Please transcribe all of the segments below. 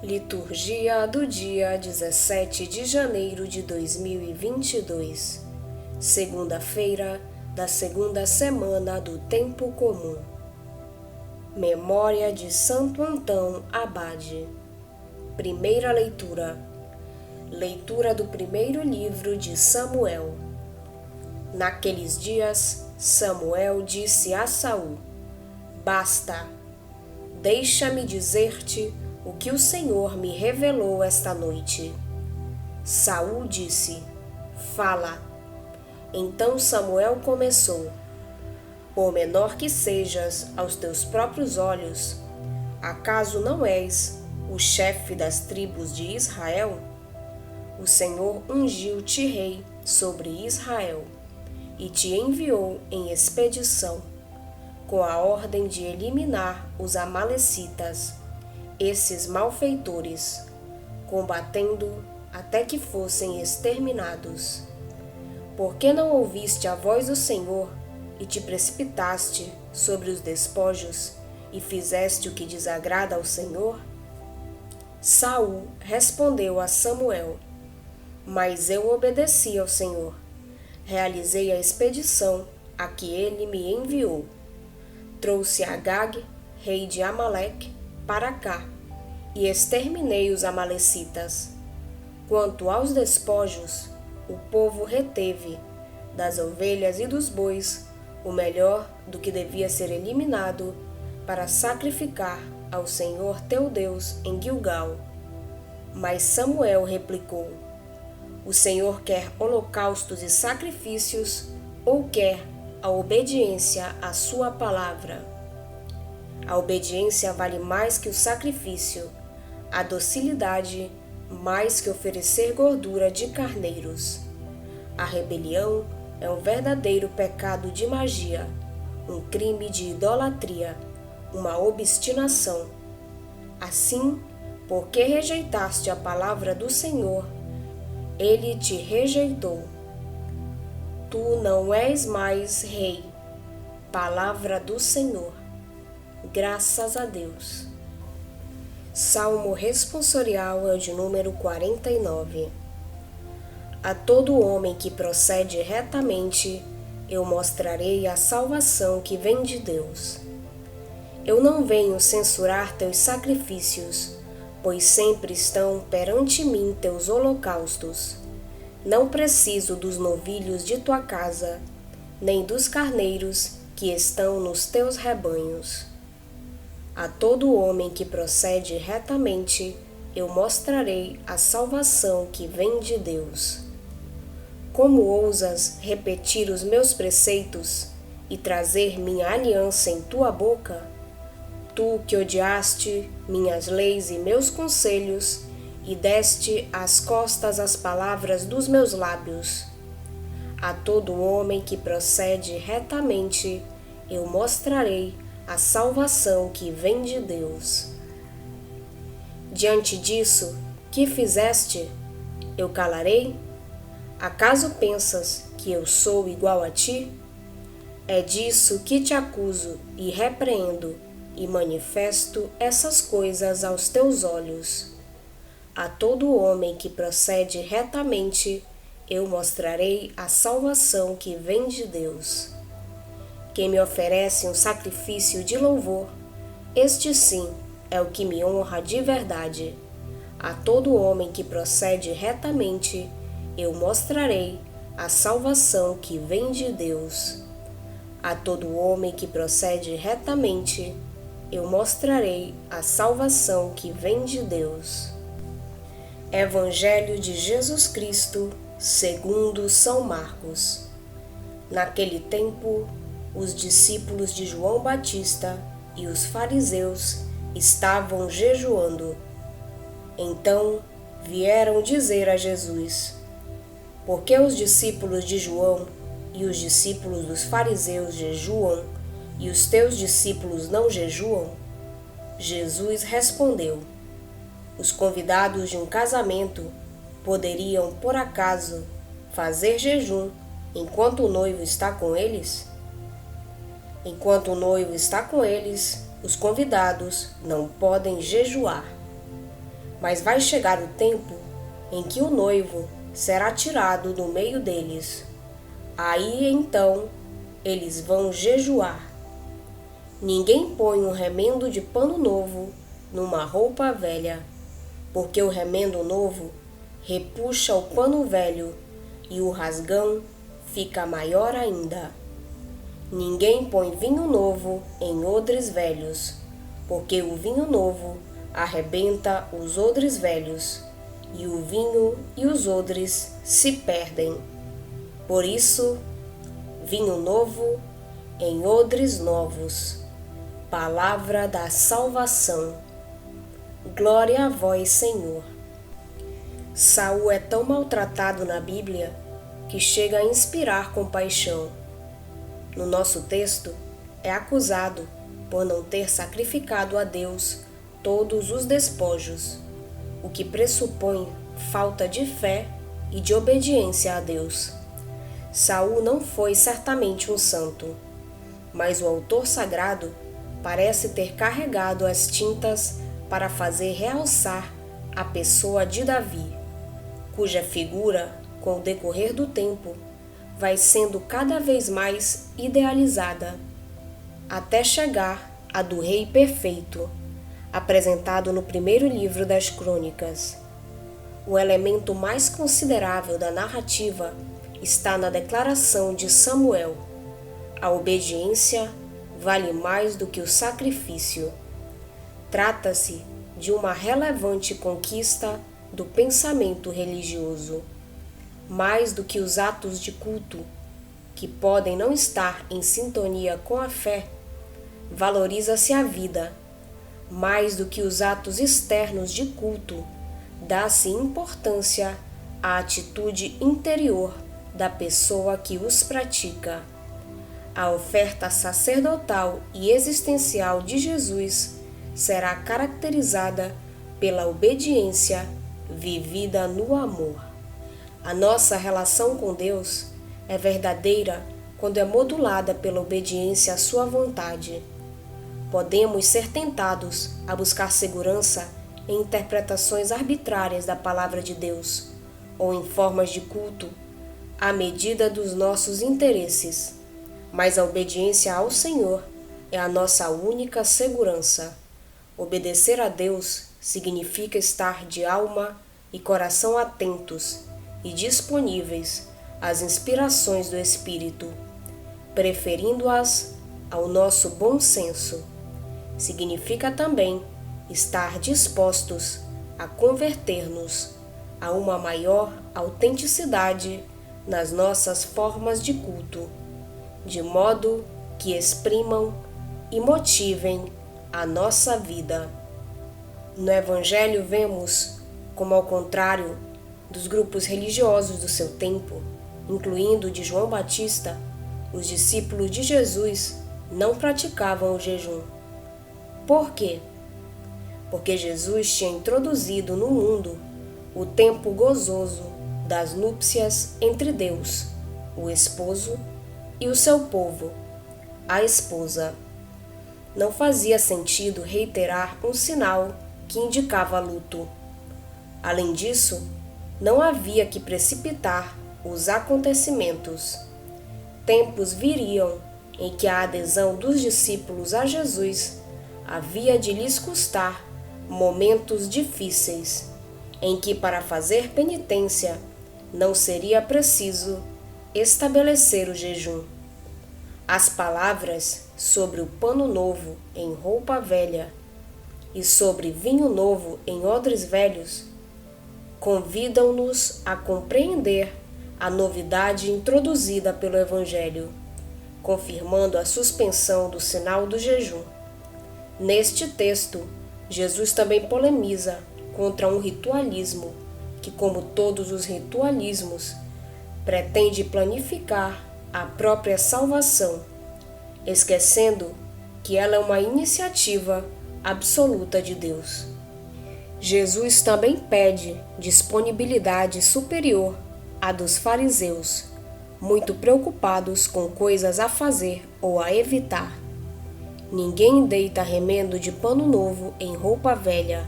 Liturgia do dia 17 de janeiro de 2022, segunda-feira da segunda semana do Tempo Comum. Memória de Santo Antão Abade. Primeira leitura. Leitura do primeiro livro de Samuel. Naqueles dias, Samuel disse a Saul: Basta, deixa-me dizer-te o que o Senhor me revelou esta noite. Saul disse: Fala. Então Samuel começou: Por menor que sejas aos teus próprios olhos, acaso não és o chefe das tribos de Israel? O Senhor ungiu-te rei sobre Israel e te enviou em expedição, com a ordem de eliminar os amalecitas, esses malfeitores, combatendo até que fossem exterminados. Por que não ouviste a voz do Senhor e te precipitaste sobre os despojos e fizeste o que desagrada ao Senhor? Saul respondeu a Samuel: Mas eu obedeci ao Senhor. Realizei a expedição a que ele me enviou. Trouxe Agag, rei de Amaleque, para cá, e exterminei os amalecitas. Quanto aos despojos, o povo reteve, das ovelhas e dos bois, o melhor do que devia ser eliminado, para sacrificar ao Senhor teu Deus em Gilgal. Mas Samuel replicou: O Senhor quer holocaustos e sacrifícios, ou quer a obediência à sua palavra? A obediência vale mais que o sacrifício, a docilidade mais que oferecer gordura de carneiros. A rebelião é um verdadeiro pecado de magia, um crime de idolatria, uma obstinação. Assim, porque rejeitaste a palavra do Senhor, ele te rejeitou. Tu não és mais rei. Palavra do Senhor. Graças a Deus. Salmo responsorial é o de número 49. A todo homem que procede retamente, eu mostrarei a salvação que vem de Deus. Eu não venho censurar teus sacrifícios, pois sempre estão perante mim teus holocaustos. Não preciso dos novilhos de tua casa, nem dos carneiros que estão nos teus rebanhos. A todo homem que procede retamente, eu mostrarei a salvação que vem de Deus. Como ousas repetir os meus preceitos e trazer minha aliança em tua boca? Tu que odiaste minhas leis e meus conselhos e deste às costas as palavras dos meus lábios. A todo homem que procede retamente, eu mostrarei a salvação que vem de Deus. Diante disso, que fizeste? Eu calarei? Acaso pensas que eu sou igual a ti? É disso que te acuso e repreendo, e manifesto essas coisas aos teus olhos. A todo homem que procede retamente, eu mostrarei a salvação que vem de Deus. Quem me oferece um sacrifício de louvor, este sim é o que me honra de verdade. A todo homem que procede retamente, eu mostrarei a salvação que vem de Deus. A todo homem que procede retamente, eu mostrarei a salvação que vem de Deus. Evangelho de Jesus Cristo, segundo São Marcos. Naquele tempo, os discípulos de João Batista e os fariseus estavam jejuando. Então vieram dizer a Jesus: Por que os discípulos de João e os discípulos dos fariseus jejuam e os teus discípulos não jejuam? Jesus respondeu: Os convidados de um casamento poderiam, por acaso, fazer jejum enquanto o noivo está com eles? Enquanto o noivo está com eles, os convidados não podem jejuar. Mas vai chegar o tempo em que o noivo será tirado do meio deles. Aí então eles vão jejuar. Ninguém põe um remendo de pano novo numa roupa velha, porque o remendo novo repuxa o pano velho e o rasgão fica maior ainda. Ninguém põe vinho novo em odres velhos, porque o vinho novo arrebenta os odres velhos, e o vinho e os odres se perdem. Por isso, vinho novo em odres novos. Palavra da salvação. Glória a vós, Senhor. Saul é tão maltratado na Bíblia que chega a inspirar compaixão. No nosso texto, é acusado por não ter sacrificado a Deus todos os despojos, o que pressupõe falta de fé e de obediência a Deus. Saul não foi certamente um santo, mas o autor sagrado parece ter carregado as tintas para fazer realçar a pessoa de Davi, cuja figura, com o decorrer do tempo, vai sendo cada vez mais idealizada, até chegar à do rei perfeito, apresentado no primeiro livro das Crônicas. O elemento mais considerável da narrativa está na declaração de Samuel: a obediência vale mais do que o sacrifício. Trata-se de uma relevante conquista do pensamento religioso. Mais do que os atos de culto, que podem não estar em sintonia com a fé, valoriza-se a vida. Mais do que os atos externos de culto, dá-se importância à atitude interior da pessoa que os pratica. A oferta sacerdotal e existencial de Jesus será caracterizada pela obediência vivida no amor. A nossa relação com Deus é verdadeira quando é modulada pela obediência à sua vontade. Podemos ser tentados a buscar segurança em interpretações arbitrárias da palavra de Deus ou em formas de culto à medida dos nossos interesses, mas a obediência ao Senhor é a nossa única segurança. Obedecer a Deus significa estar de alma e coração atentos e disponíveis às inspirações do Espírito, preferindo-as ao nosso bom senso. Significa também estar dispostos a converter-nos a uma maior autenticidade nas nossas formas de culto, de modo que exprimam e motivem a nossa vida. No Evangelho vemos como, ao contrário dos grupos religiosos do seu tempo, incluindo o de João Batista, os discípulos de Jesus não praticavam o jejum. Por quê? Porque Jesus tinha introduzido no mundo o tempo gozoso das núpcias entre Deus, o esposo, e o seu povo, a esposa. Não fazia sentido reiterar um sinal que indicava luto. Além disso, não havia que precipitar os acontecimentos. Tempos viriam em que a adesão dos discípulos a Jesus havia de lhes custar momentos difíceis, em que, para fazer penitência, não seria preciso estabelecer o jejum. As palavras sobre o pano novo em roupa velha e sobre vinho novo em odres velhos convidam-nos a compreender a novidade introduzida pelo Evangelho, confirmando a suspensão do sinal do jejum. Neste texto, Jesus também polemiza contra um ritualismo que, como todos os ritualismos, pretende planificar a própria salvação, esquecendo que ela é uma iniciativa absoluta de Deus. Jesus também pede disponibilidade superior à dos fariseus, muito preocupados com coisas a fazer ou a evitar. Ninguém deita remendo de pano novo em roupa velha,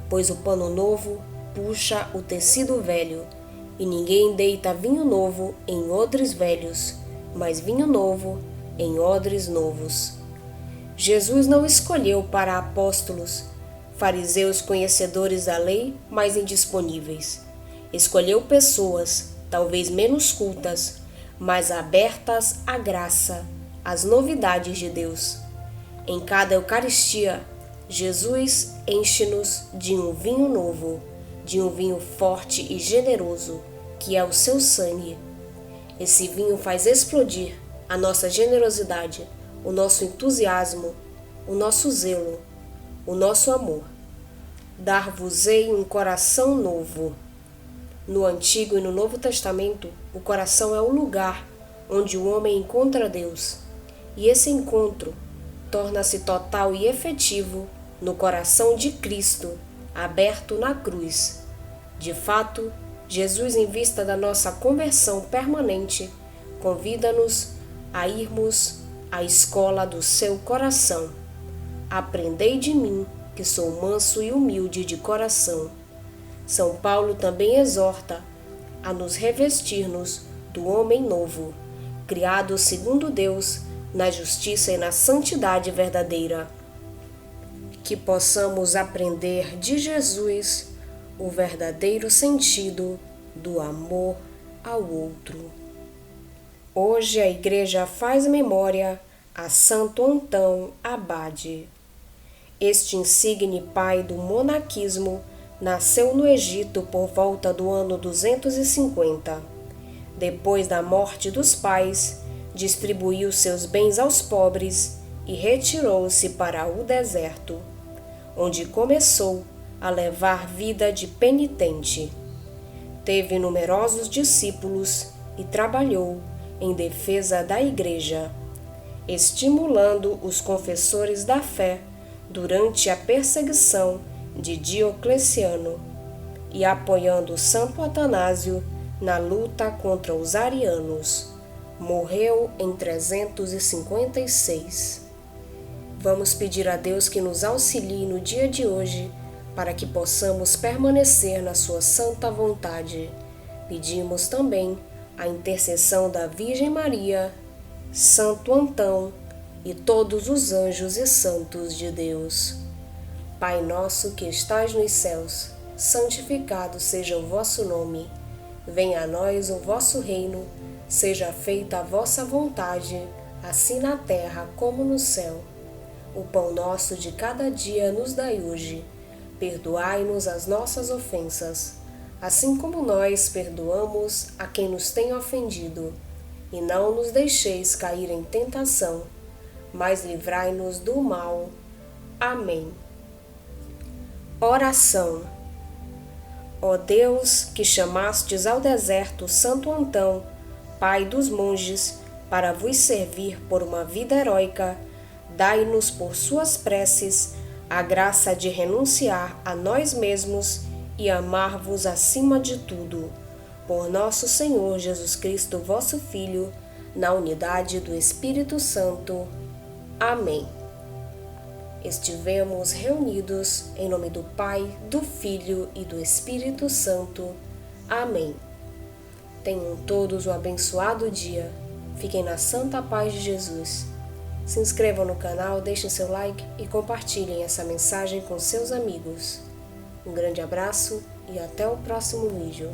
pois o pano novo puxa o tecido velho, e ninguém deita vinho novo em odres velhos, mas vinho novo em odres novos. Jesus não escolheu para apóstolos, fariseus conhecedores da lei, mas indisponíveis. Escolheu pessoas, talvez menos cultas, mas abertas à graça, às novidades de Deus. Em cada Eucaristia, Jesus enche-nos de um vinho novo, de um vinho forte e generoso, que é o seu sangue. Esse vinho faz explodir a nossa generosidade, o nosso entusiasmo, o nosso zelo, o nosso amor. Dar-vos-ei um coração novo. No Antigo e no Novo Testamento, o coração é o lugar onde o homem encontra Deus, e esse encontro torna-se total e efetivo no coração de Cristo, aberto na cruz. De fato, Jesus, em vista da nossa conversão permanente, convida-nos a irmos à escola do seu coração. Aprendei de mim, que sou manso e humilde de coração. São Paulo também exorta a nos revestir-nos do homem novo, criado segundo Deus, na justiça e na santidade verdadeira. Que possamos aprender de Jesus o verdadeiro sentido do amor ao outro. Hoje a Igreja faz memória a Santo Antão Abade. Este insigne pai do monaquismo nasceu no Egito por volta do ano 250. Depois da morte dos pais, distribuiu seus bens aos pobres e retirou-se para o deserto, onde começou a levar vida de penitente. Teve numerosos discípulos e trabalhou em defesa da Igreja, estimulando os confessores da fé durante a perseguição de Diocleciano e apoiando Santo Atanásio na luta contra os arianos. Morreu em 356. Vamos pedir a Deus que nos auxilie no dia de hoje para que possamos permanecer na sua santa vontade. Pedimos também a intercessão da Virgem Maria, Santo Antão e todos os anjos e santos de Deus. Pai nosso que estais nos céus, santificado seja o vosso nome. Venha a nós o vosso reino, seja feita a vossa vontade, assim na terra como no céu. O pão nosso de cada dia nos dai hoje. Perdoai-nos as nossas ofensas, assim como nós perdoamos a quem nos tem ofendido. E não nos deixeis cair em tentação, mas livrai-nos do mal. Amém. Oração. Ó Deus, que chamastes ao deserto Santo Antão, pai dos monges, para vos servir por uma vida heróica, dai-nos por suas preces a graça de renunciar a nós mesmos e amar-vos acima de tudo. Por nosso Senhor Jesus Cristo, vosso Filho, na unidade do Espírito Santo. Amém. Estivemos reunidos em nome do Pai, do Filho e do Espírito Santo. Amém. Tenham todos um abençoado dia. Fiquem na santa paz de Jesus. Se inscrevam no canal, deixem seu like e compartilhem essa mensagem com seus amigos. Um grande abraço e até o próximo vídeo.